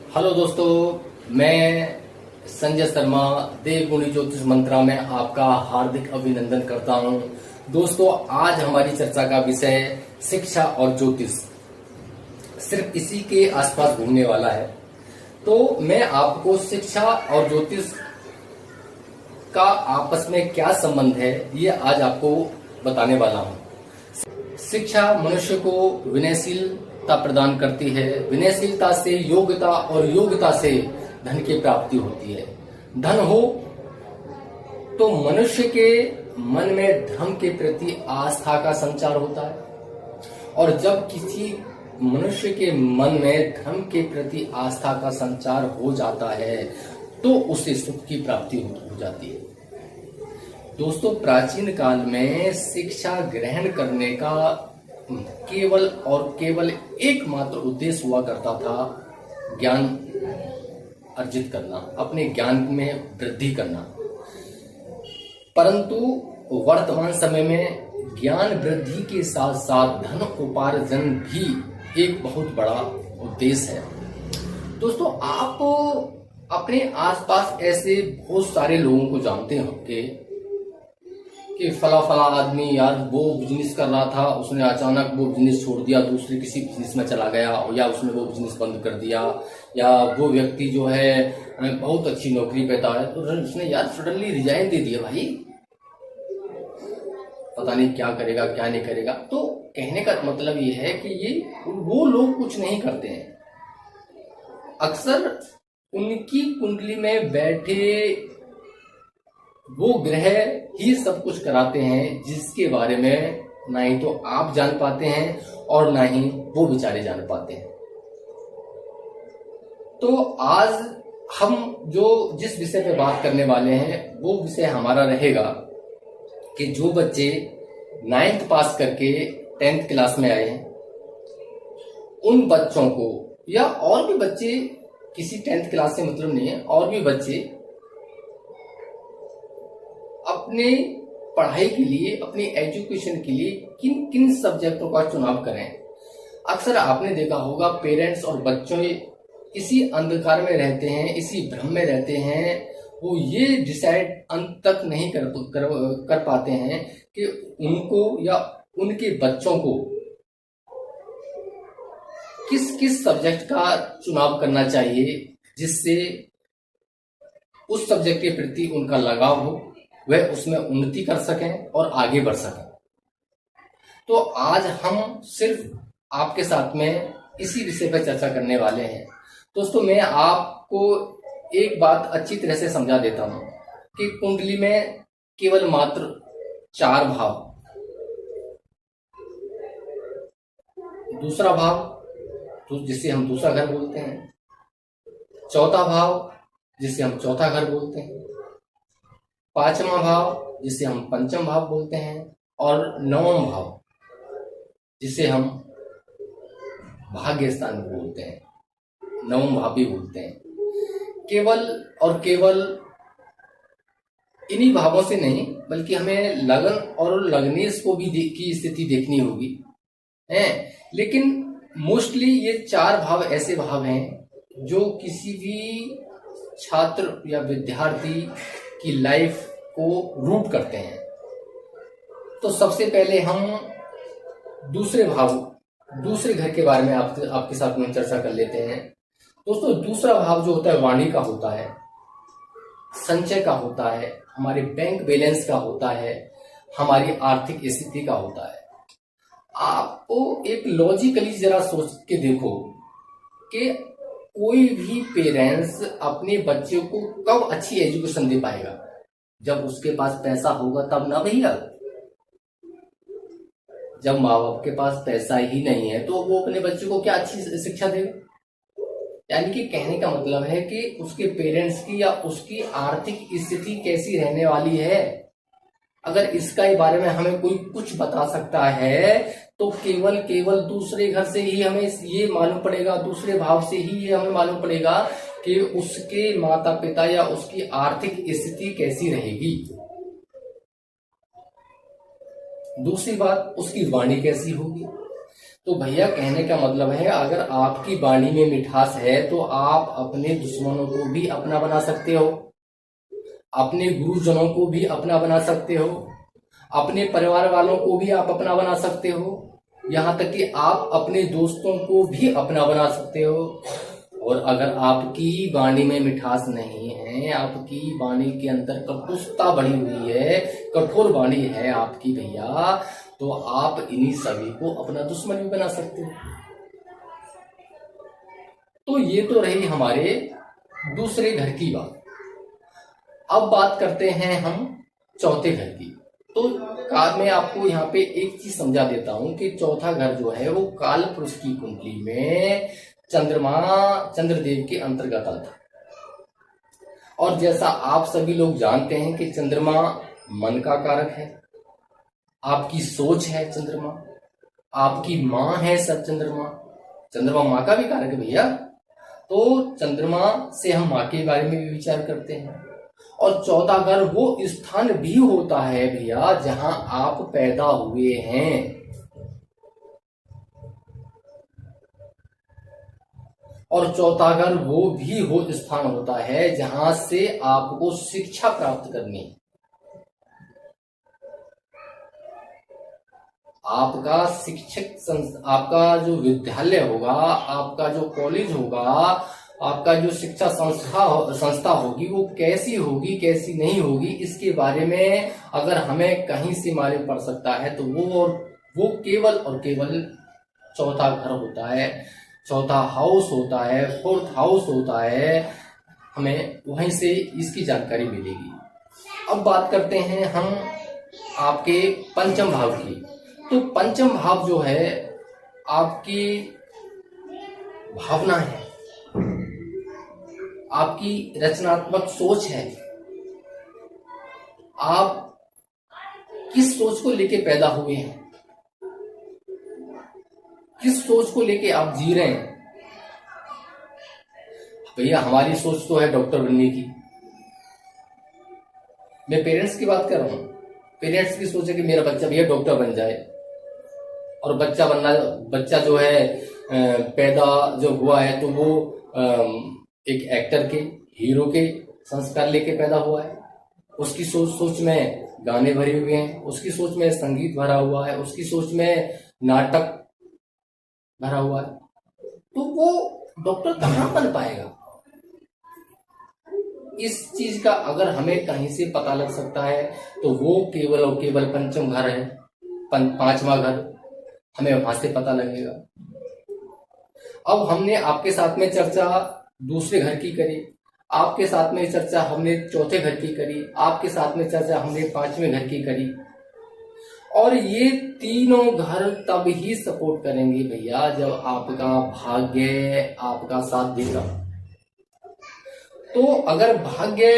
Hello दोस्तों, मैं संजय शर्मा देवगुणी ज्योतिष मंत्रा में आपका हार्दिक अभिनंदन करता हूं। दोस्तों, आज हमारी चर्चा का विषय शिक्षा और ज्योतिष सिर्फ इसी के आसपास घूमने वाला है। तो मैं आपको शिक्षा और ज्योतिष का आपस में क्या संबंध है ये आज आपको बताने वाला हूं। शिक्षा मनुष्य को विनयशीलता प्रदान करती है। विनयशीलता से योग्यता और योग्यता से धन की प्राप्ति होती है। धन हो तो मनुष्य के मन में धर्म के प्रति आस्था का संचार होता है, और जब किसी मनुष्य के मन में धर्म के प्रति आस्था का संचार हो जाता है तो उसे सुख की प्राप्ति हो जाती है। दोस्तों, प्राचीन काल में शिक्षा ग्रहण करने का केवल और केवल एकमात्र उद्देश्य हुआ करता था ज्ञान अर्जित करना, अपने ज्ञान में वृद्धि करना। परंतु वर्तमान समय में ज्ञान वृद्धि के साथ साथ धन उपार्जन भी एक बहुत बड़ा उद्देश्य है। दोस्तों, आप अपने आसपास ऐसे बहुत सारे लोगों को जानते होंगे कि फला आदमी यार वो बिजनेस कर रहा था, उसने अचानक वो बिजनेस छोड़ दिया, दूसरे किसी बिजनेस में चला गया, या उसने वो बिजनेस बंद कर दिया, या वो व्यक्ति जो है बहुत अच्छी नौकरी पे था तो उसने यार सडनली रिजाइन दे दिया। भाई पता नहीं क्या करेगा क्या नहीं करेगा। तो कहने का मतलब ये है कि ये वो लोग कुछ नहीं करते हैं। अक्सर उनकी कुंडली में बैठे वो ग्रह ही सब कुछ कराते हैं, जिसके बारे में ना ही तो आप जान पाते हैं और ना ही वो बेचारे जान पाते हैं। तो आज हम जिस विषय पे बात करने वाले हैं वो विषय हमारा रहेगा कि जो बच्चे 9th पास करके 10th क्लास में आए हैं उन बच्चों को, या और भी बच्चे, किसी 10th क्लास से मतलब नहीं है, और भी बच्चे अपने पढ़ाई के लिए, अपनी एजुकेशन के लिए किन किन सब्जेक्टों का चुनाव करें। अक्सर आपने देखा होगा पेरेंट्स और बच्चों इसी अंधकार में रहते हैं, इसी भ्रम में रहते हैं। वो ये डिसाइड अंत तक नहीं कर पाते हैं कि उनको या उनके बच्चों को किस किस सब्जेक्ट का चुनाव करना चाहिए, जिससे उस सब्जेक्ट के प्रति उनका लगाव हो, वह उसमें उन्नति कर सकें और आगे बढ़ सकें। तो आज हम सिर्फ आपके साथ में इसी विषय पर चर्चा करने वाले हैं। दोस्तों, मैं आपको एक बात अच्छी तरह से समझा देता हूं कि कुंडली में केवल मात्र 4 भाव, दूसरा भाव तो जिसे हम दूसरा घर बोलते हैं, चौथा भाव जिसे हम चौथा घर बोलते हैं, 5वां भाव जिसे हम पंचम भाव बोलते हैं, और 9वां भाव जिसे हम भाग्य स्थान बोलते हैं, 9वां भाव भी बोलते हैं। केवल और केवल इन्हीं भावों से नहीं, बल्कि हमें लगन और लगनेश को भी की स्थिति देखनी होगी है। लेकिन मोस्टली ये 4 भाव ऐसे भाव हैं जो किसी भी छात्र या विद्यार्थी की लाइफ को रूट करते हैं। तो सबसे पहले हम दूसरे घर के बारे में आपके साथ में चर्चा कर लेते हैं। दोस्तों, दूसरा भाव जो होता है वाणी का होता है, संचय का होता है, हमारे बैंक बैलेंस का होता है, हमारी आर्थिक स्थिति का होता है। आपको एक लॉजिकली जरा सोच के देखो कि कोई भी पेरेंट्स अपने बच्चे को कब अच्छी एजुकेशन दे पाएगा? जब उसके पास पैसा होगा तब ना भैया। जब माँ बाप के पास पैसा ही नहीं है तो वो अपने बच्चे को क्या अच्छी शिक्षा देगा? यानी कि कहने का मतलब है कि उसके पेरेंट्स की या उसकी आर्थिक स्थिति कैसी रहने वाली है। अगर इसका बारे में हमें कोई कुछ बता सकता है तो केवल दूसरे घर से ही हमें ये मालूम पड़ेगा, दूसरे भाव से ही ये हमें मालूम पड़ेगा कि उसके माता पिता या उसकी आर्थिक स्थिति कैसी रहेगी। दूसरी बात, उसकी वाणी कैसी होगी। तो भैया कहने का मतलब है, अगर आपकी वाणी में मिठास है तो आप अपने दुश्मनों को भी अपना बना सकते हो, अपने गुरुजनों को भी अपना बना सकते हो, अपने परिवार वालों को भी आप अपना बना सकते हो, यहाँ तक कि आप अपने दोस्तों को भी अपना बना सकते हो। और अगर आपकी वाणी में मिठास नहीं है, आपकी वाणी के अंदर कटुता बढ़ी हुई है, कठोर वाणी है आपकी भैया, तो आप इन्हीं सभी को अपना दुश्मन भी बना सकते हो। तो ये तो रही हमारे दूसरे घर की बात। अब बात करते हैं हम चौथे घर की। तो मैं आपको यहाँ पे एक चीज समझा देता हूं कि चौथा घर जो है वो काल पुरुष की कुंडली में चंद्रदेव के अंतर्गत आता है। और जैसा आप सभी लोग जानते हैं कि चंद्रमा मन का कारक है, आपकी सोच है चंद्रमा, आपकी माँ है सब चंद्रमा माँ का भी कारक है भैया। तो चंद्रमा से हम माँ के बारे में भी विचार करते हैं। और चौथा घर वो स्थान भी होता है भैया जहां आप पैदा हुए हैं। और चौथा घर वो भी वो स्थान होता है जहां से आपको शिक्षा प्राप्त करनी है। आपका आपका जो विद्यालय होगा, आपका जो कॉलेज होगा, आपका जो शिक्षा संस्था होगी, वो कैसी होगी कैसी नहीं होगी, इसके बारे में अगर हमें कहीं से मालूम पड़ सकता है तो वो केवल और केवल चौथा घर होता है, चौथा हाउस होता है, फोर्थ हाउस होता है, हमें वहीं से इसकी जानकारी मिलेगी। अब बात करते हैं हम आपके पंचम भाव की। तो पंचम भाव जो है आपकी भावना है, आपकी रचनात्मक सोच है, आप किस सोच को लेके पैदा हुए हैं, किस सोच को लेके आप जी रहे हैं। भैया हमारी सोच तो है डॉक्टर बनने की। मैं पेरेंट्स की बात कर रहा हूं। पेरेंट्स की सोच है कि मेरा बच्चा भैया डॉक्टर बन जाए। और बच्चा जो है पैदा जो हुआ है तो वो एक एक्टर के, हीरो के संस्कार लेके पैदा हुआ है। उसकी सोच में गाने भरे हुए हैं, उसकी सोच में संगीत भरा हुआ है, उसकी सोच में नाटक भरा हुआ है। तो वो डॉक्टर कहाँ बन पाएगा? इस चीज का अगर हमें कहीं से पता लग सकता है तो वो केवल और केवल पंचम घर है, पांचवा घर, हमें वहां से पता लगेगा। अब हमने आपके साथ में चर्चा दूसरे घर की करी, आपके साथ में चर्चा हमने चौथे घर की करी, आपके साथ में चर्चा हमने पांचवें घर की करी। और ये तीनों घर तब ही सपोर्ट करेंगे भैया जब आपका भाग्य आपका साथ देगा। तो अगर भाग्य,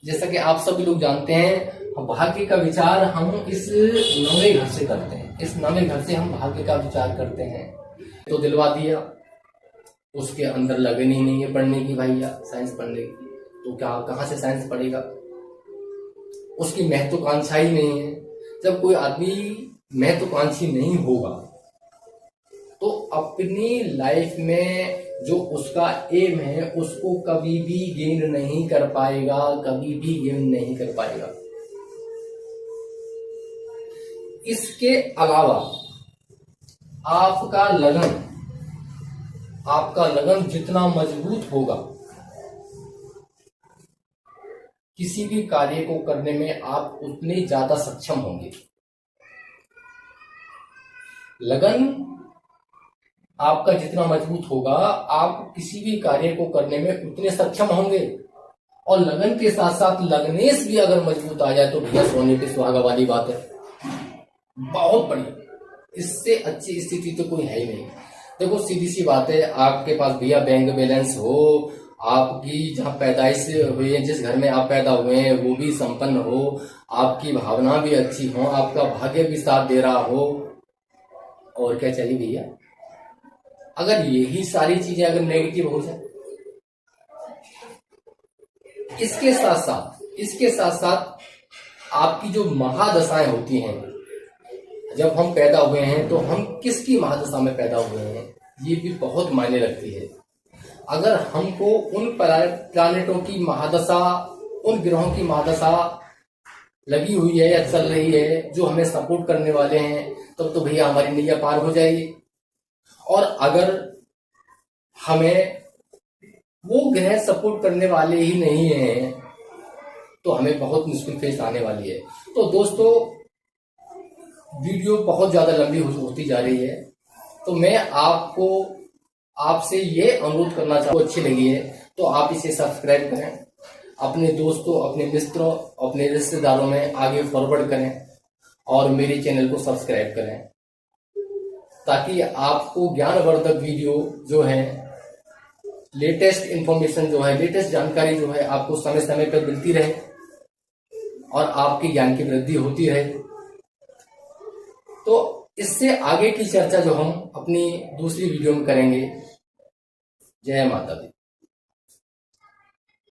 जैसा कि आप सभी लोग जानते हैं, भाग्य का विचार हम इस 9वें घर से करते हैं। इस 9वें घर से हम भाग्य का विचार करते हैं। तो दिलवा दिया, उसके अंदर लगन ही नहीं है पढ़ने की भैया, साइंस पढ़ने की, तो क्या कहां से साइंस पढ़ेगा? उसकी महत्वाकांक्षा ही नहीं है। जब कोई आदमी महत्वाकांक्षी नहीं होगा तो अपनी लाइफ में जो उसका एम है उसको कभी भी गेन नहीं कर पाएगा, कभी भी गेन नहीं कर पाएगा। इसके अलावा आपका लगन जितना मजबूत होगा, किसी भी कार्य को करने में आप उतने ज्यादा सक्षम होंगे। लगन आपका जितना मजबूत होगा, आप किसी भी कार्य को करने में उतने सक्षम होंगे। और लगन के साथ साथ लगनेश भी अगर मजबूत आ जाए तो भैया सोने पे सुहागा वाली बात है, बहुत बढ़िया। इससे अच्छी स्थिति तो कोई है ही नहीं। देखो सीधी सी बात है, आपके पास भैया बैंक बैलेंस हो, आपकी जहाँ पैदाइश हुई है, जिस घर में आप पैदा हुए हैं वो भी संपन्न हो, आपकी भावना भी अच्छी हो, आपका भाग्य भी साथ दे रहा हो, और क्या चाहिए भैया? अगर यही सारी चीजें अगर नेगेटिव हो जाए, इसके साथ साथ आपकी जो महादशाएं होती हैं, जब हम पैदा हुए हैं तो हम किसकी महादशा में पैदा हुए हैं, ये भी बहुत मायने रखती है। अगर हमको उन प्लानेटों की महादशा, उन ग्रहों की महादशा लगी हुई है या चल रही है जो हमें सपोर्ट करने वाले हैं, तब तो भैया हमारी नैया पार हो जाएगी। और अगर हमें वो ग्रह सपोर्ट करने वाले ही नहीं हैं तो हमें बहुत मुश्किल फेस आने वाली है। तो दोस्तों, वीडियो बहुत ज्यादा लंबी होती जा रही है, तो मैं आपसे ये अनुरोध करना चाहूँ, अच्छी लगी है तो आप इसे सब्सक्राइब करें, अपने दोस्तों, अपने मित्रों, अपने रिश्तेदारों में आगे फॉरवर्ड करें और मेरे चैनल को सब्सक्राइब करें, ताकि आपको ज्ञानवर्धक वीडियो जो है, लेटेस्ट इंफॉर्मेशन जो है, लेटेस्ट जानकारी जो है आपको समय समय पर मिलती रहे और आपके ज्ञान की वृद्धि होती रहे। तो इससे आगे की चर्चा जो हम अपनी दूसरी वीडियो में करेंगे। जय माता दी।